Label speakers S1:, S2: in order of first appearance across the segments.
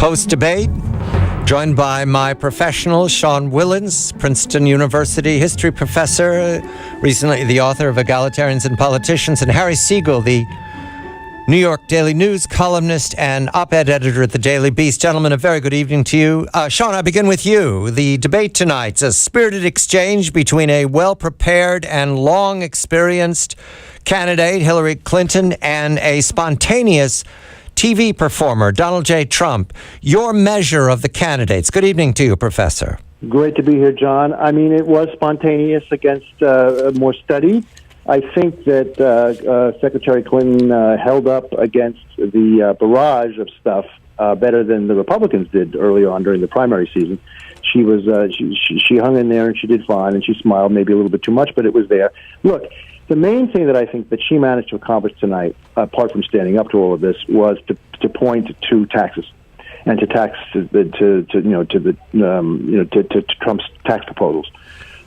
S1: Post-debate, joined by my professional, Sean Wilentz, Princeton University history professor, recently the author of Egalitarians and Politicians, and Harry Segal, the New York Daily News columnist and op-ed editor at the Daily Beast. Gentlemen, a very good evening to you. Sean, I begin with you. The debate tonight's a spirited exchange between a well-prepared and long-experienced candidate, Hillary Clinton, and a spontaneous TV performer, Donald J. Trump. Your measure of the candidates. Good evening to you, Professor.
S2: Great to be here, John. I mean, it was spontaneous against more studied. I think that Secretary Clinton held up against the barrage of stuff better than the Republicans did early on during the primary season. She was she hung in there and she did fine, and she smiled maybe a little bit too much, but it was there. Look, the main thing that I think that she managed to accomplish tonight, apart from standing up to all of this, was to point to taxes and to Trump's tax proposals.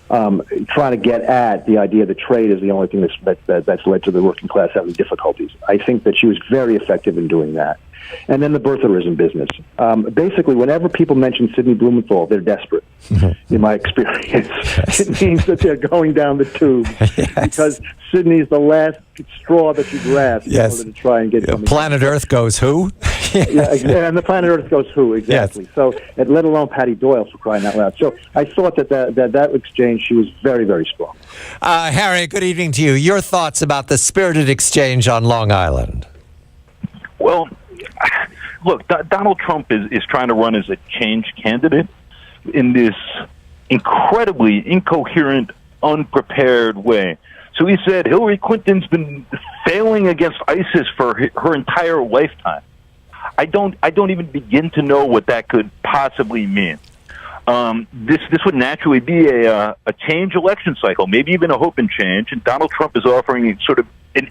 S2: Trying to get at the idea that trade is the only thing that's led to the working class having difficulties. I think that she was very effective in doing that. And then the birtherism business. Basically, whenever people mention Sidney Blumenthal, they're desperate, in my experience. It means that they're going down the tube, because Sidney's the last straw that you grasp in order to try and get something.
S1: Planet Earth goes who?
S2: And the Planet Earth goes who, exactly. Yes. So, and let alone Patty Doyle, for crying out loud. So I thought that exchange, she was very, very strong.
S1: Harry, good evening to you. Your thoughts about the spirited exchange on Long Island?
S3: Well, look, Donald Trump is trying to run as a change candidate in this incredibly incoherent, unprepared way. So he said Hillary Clinton's been failing against ISIS for her entire lifetime. I don't even begin to know what that could possibly mean. This would naturally be a change election cycle, maybe even a hope and change, and Donald Trump is offering sort of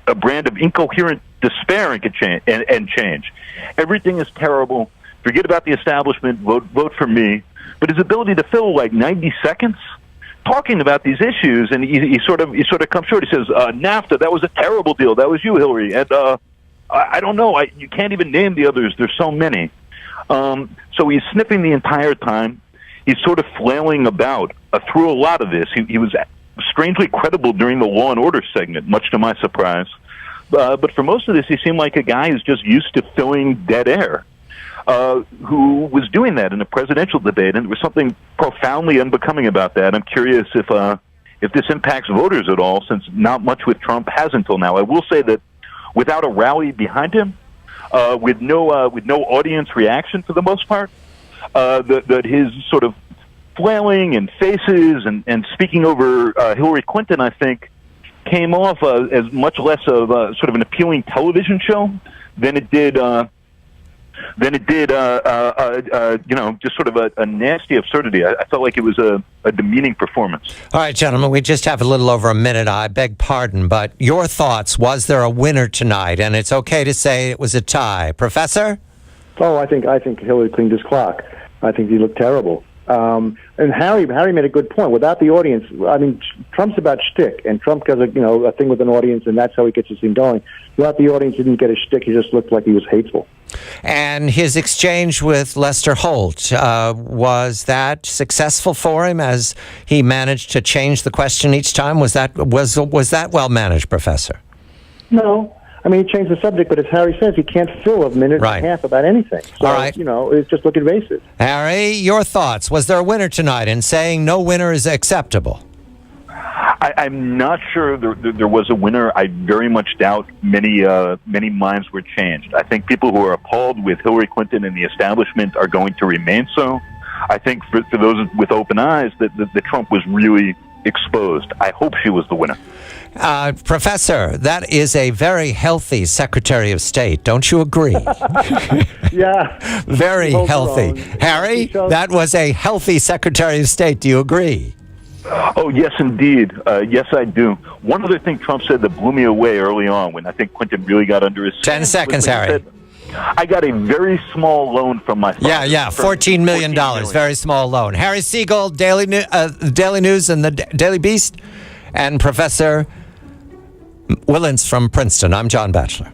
S3: a brand of incoherent despair and change. Everything is terrible. Forget about the establishment. Vote for me. But his ability to fill like 90 seconds talking about these issues, and he sort of comes short. He says, NAFTA, that was a terrible deal. That was you, Hillary. And I don't know. You can't even name the others. There's so many. So he's sniffing the entire time. He's sort of flailing about through a lot of this. He was strangely credible during the Law and Order segment, much to my surprise. But for most of this, he seemed like a guy who's just used to filling dead air, who was doing that in a presidential debate, and there was something profoundly unbecoming about that. I'm curious if this impacts voters at all, since not much with Trump has until now. I will say that without a rally behind him, with no audience reaction for the most part, that his sort of flailing and faces and speaking over Hillary Clinton, I think, came off as much less of sort of an appealing television show than it did just sort of a nasty absurdity. I felt like it was a demeaning performance.
S1: All right, gentlemen, we just have a little over a minute. I beg pardon, but your thoughts, was there a winner tonight? And it's okay to say it was a tie. Professor?
S2: Oh, I think Hillary cleaned his clock. I think he looked terrible. And Harry made a good point. Without the audience, I mean, Trump's about shtick, and Trump does a thing with an audience, and that's how he gets his thing going. Without the audience, he didn't get a shtick. He just looked like he was hateful.
S1: And his exchange with Lester Holt, was that successful for him as he managed to change the question each time? Was that well managed, Professor?
S2: No. I mean, he changed the subject, but as Harry says, he can't fill a minute and a half about anything. So,
S1: all right.
S2: It's just look evasive.
S1: Harry, your thoughts. Was there a winner tonight in saying no winner is acceptable?
S3: I'm not sure there was a winner. I very much doubt many minds were changed. I think people who are appalled with Hillary Clinton and the establishment are going to remain so. I think for those with open eyes that Trump was really exposed. I hope she was the winner.
S1: Professor, that is a very healthy Secretary of State. Don't you agree?
S2: Yeah.
S1: Very healthy. Harry, that was a healthy Secretary of State. Do you agree?
S3: Oh, yes, indeed. Yes, I do. One other thing Trump said that blew me away early on when I think Clinton really got under his skin.
S1: 10 seconds, Harry.
S3: Said, I got a very small loan from my father.
S1: Yeah, $14 million. Very small loan. Harry Segal, Daily News and the Daily Beast, and Professor Wilentz from Princeton. I'm John Batchelor.